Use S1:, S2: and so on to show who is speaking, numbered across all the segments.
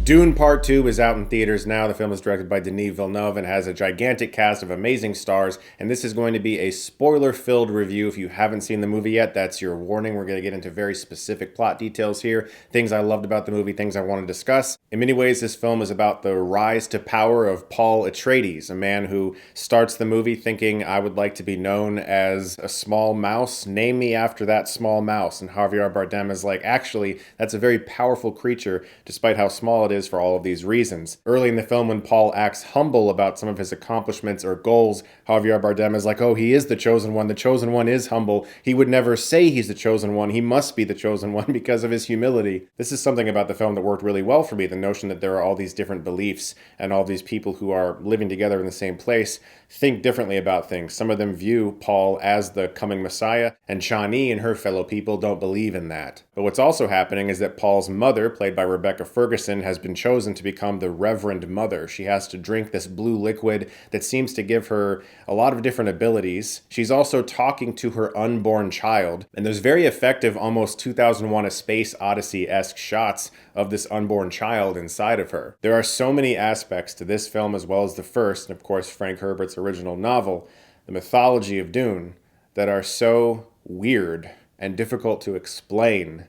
S1: Dune Part 2 is out in theaters now. The film is directed by Denis Villeneuve and has a gigantic cast of amazing stars. And this is going to be a spoiler-filled review. If you haven't seen the movie yet, that's your warning. We're going to get into very specific plot details here, things I loved about the movie, things I want to discuss. In many ways, this film is about the rise to power of Paul Atreides, a man who starts the movie thinking, I would like to be known as a small mouse. Name me after that small mouse. And Javier Bardem is like, actually, that's a very powerful creature, despite how small it is for all of these reasons. Early in the film, when Paul acts humble about some of his accomplishments or goals, Javier Bardem is like, oh, he is the chosen one. The chosen one is humble. He would never say he's the chosen one. He must be the chosen one because of his humility. This is something about the film that worked really well for me, the notion that there are all these different beliefs and all these people who are living together in the same place think differently about things. Some of them view Paul as the coming Messiah, and Chani and her fellow people don't believe in that. But what's also happening is that Paul's mother, played by Rebecca Ferguson, has been chosen to become the Reverend Mother. She has to drink this blue liquid that seems to give her a lot of different abilities. She's also talking to her unborn child, and there's very effective, almost 2001 A Space Odyssey-esque shots of this unborn child inside of her. There are so many aspects to this film as well as the first, and of course Frank Herbert's original novel, the mythology of Dune, that are so weird and difficult to explain.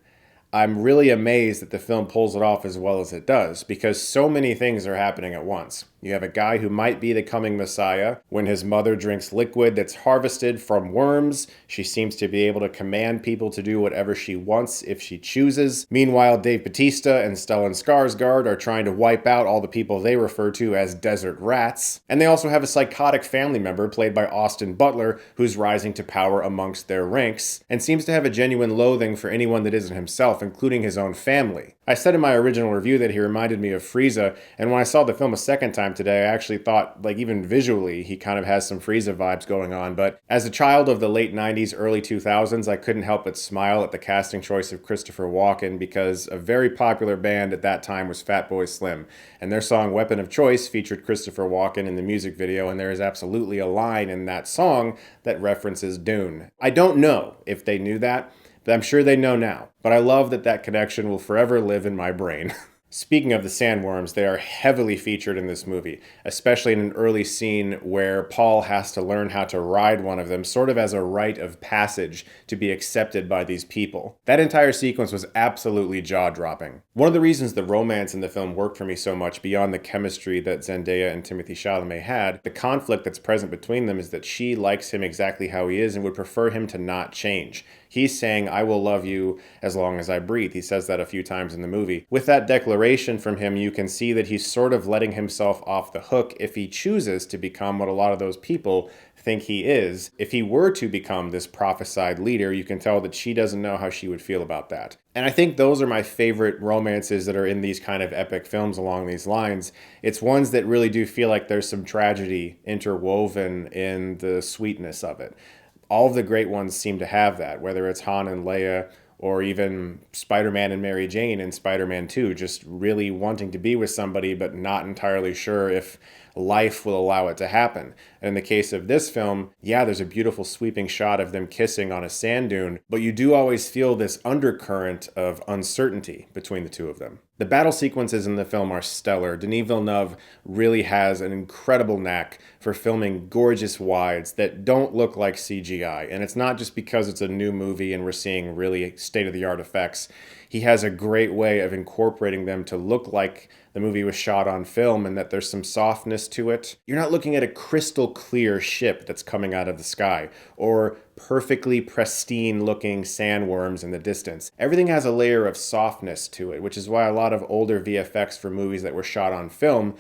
S1: I'm really amazed that the film pulls it off as well as it does, because so many things are happening at once. You have a guy who might be the coming Messiah when his mother drinks liquid that's harvested from worms. She seems to be able to command people to do whatever she wants if she chooses. Meanwhile, Dave Bautista and Stellan Skarsgård are trying to wipe out all the people they refer to as desert rats. And they also have a psychotic family member played by Austin Butler who's rising to power amongst their ranks and seems to have a genuine loathing for anyone that isn't himself, including his own family. I said in my original review that he reminded me of Frieza, and when I saw the film a second time today, I actually thought, like, even visually, he kind of has some Frieza vibes going on. But as a child of the late 90s, early 2000s, I couldn't help but smile at the casting choice of Christopher Walken, because a very popular band at that time was Fatboy Slim, and their song Weapon of Choice featured Christopher Walken in the music video, and there is absolutely a line in that song that references Dune. I don't know if they knew that, but I'm sure they know now. But I love that that connection will forever live in my brain. Speaking of the Sandworms, they are heavily featured in this movie, especially in an early scene where Paul has to learn how to ride one of them, sort of as a rite of passage to be accepted by these people. That entire sequence was absolutely jaw-dropping. One of the reasons the romance in the film worked for me so much, beyond the chemistry that Zendaya and Timothée Chalamet had, the conflict that's present between them is that she likes him exactly how he is and would prefer him to not change. He's saying, I will love you as long as I breathe. He says that a few times in the movie. With that declaration from him, you can see that he's sort of letting himself off the hook if he chooses to become what a lot of those people think he is. If he were to become this prophesied leader, you can tell that she doesn't know how she would feel about that. And I think those are my favorite romances that are in these kind of epic films along these lines. It's ones that really do feel like there's some tragedy interwoven in the sweetness of it. All of the great ones seem to have that, whether it's Han and Leia or even Spider-Man and Mary Jane in Spider-Man 2, just really wanting to be with somebody but not entirely sure if life will allow it to happen. And in the case of this film, yeah, there's a beautiful sweeping shot of them kissing on a sand dune, but you do always feel this undercurrent of uncertainty between the two of them. The battle sequences in the film are stellar. Denis Villeneuve really has an incredible knack for filming gorgeous wides that don't look like CGI. And it's not just because it's a new movie and we're seeing really state-of-the-art effects. He has a great way of incorporating them to look like the movie was shot on film and that there's some softness to it. You're not looking at a crystal clear ship that's coming out of the sky or perfectly pristine looking sandworms in the distance. Everything has a layer of softness to it, which is why a lot of older VFX for movies that were shot on film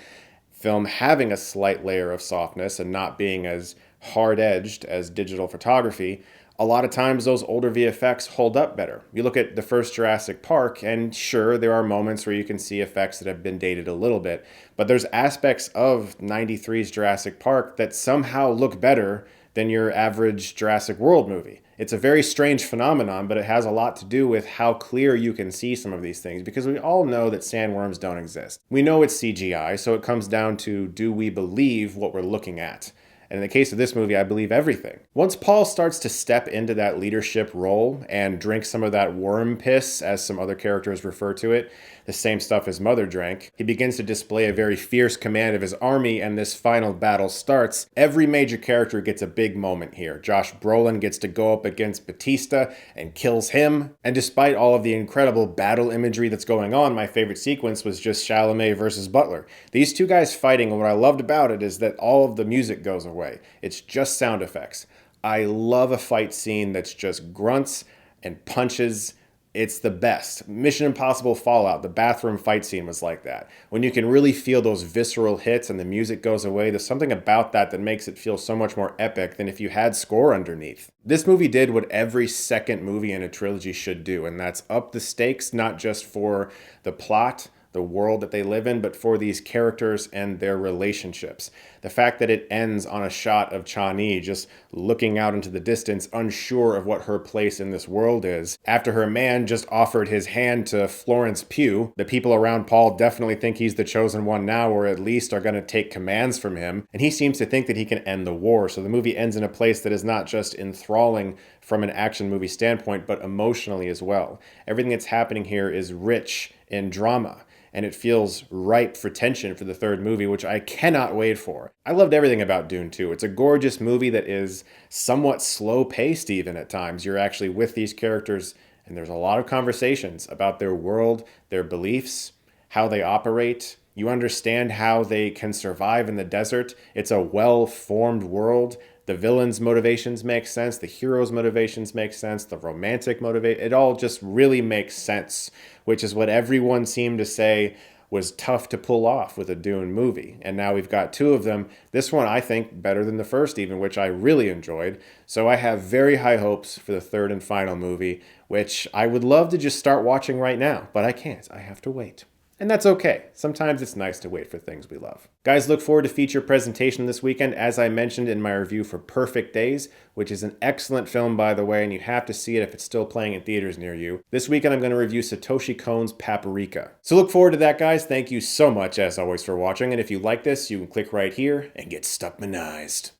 S1: having a slight layer of softness and not being as hard-edged as digital photography, a lot of times those older VFX hold up better. You look at the first Jurassic Park, and sure, there are moments where you can see effects that have been dated a little bit, but there's aspects of 93's Jurassic Park that somehow look better than your average Jurassic World movie. It's a very strange phenomenon, but it has a lot to do with how clear you can see some of these things, because we all know that sandworms don't exist. We know it's CGI, so it comes down to, do we believe what we're looking at? And in the case of this movie, I believe everything. Once Paul starts to step into that leadership role and drink some of that worm piss, as some other characters refer to it, the same stuff his mother drank, he begins to display a very fierce command of his army, and this final battle starts. Every major character gets a big moment here. Josh Brolin gets to go up against Bautista and kills him. And despite all of the incredible battle imagery that's going on, my favorite sequence was just Chalamet versus Butler. These two guys fighting, and what I loved about it is that all of the music goes away. It's just sound effects. I love a fight scene that's just grunts and punches. It's the best. Mission Impossible Fallout, the bathroom fight scene was like that. When you can really feel those visceral hits and the music goes away, there's something about that that makes it feel so much more epic than if you had score underneath. This movie did what every second movie in a trilogy should do, and that's up the stakes, not just for the plot, the world that they live in, but for these characters and their relationships. The fact that it ends on a shot of Chani just looking out into the distance, unsure of what her place in this world is, after her man just offered his hand to Florence Pugh. The people around Paul definitely think he's the chosen one now, or at least are going to take commands from him, and he seems to think that he can end the war. So the movie ends in a place that is not just enthralling from an action movie standpoint, but emotionally as well. Everything that's happening here is rich in drama, and it feels ripe for tension for the third movie, which I cannot wait for. I loved everything about Dune 2. It's a gorgeous movie that is somewhat slow-paced even at times. You're actually with these characters, and there's a lot of conversations about their world, their beliefs, how they operate. You understand how they can survive in the desert. It's a well-formed world. The villain's motivations make sense. The hero's motivations make sense. The romantic motivation, it all just really makes sense, which is what everyone seemed to say was tough to pull off with a Dune movie. And now we've got two of them. This one, I think, better than the first even, which I really enjoyed. So I have very high hopes for the third and final movie, which I would love to just start watching right now, but I can't. I have to wait. And that's okay. Sometimes it's nice to wait for things we love. Guys, look forward to feature presentation this weekend, as I mentioned in my review for Perfect Days, which is an excellent film, by the way, and you have to see it if it's still playing in theaters near you. This weekend, I'm going to review Satoshi Kon's Paprika. So look forward to that, guys. Thank you so much, as always, for watching. And if you like this, you can click right here and get Stuckmanized.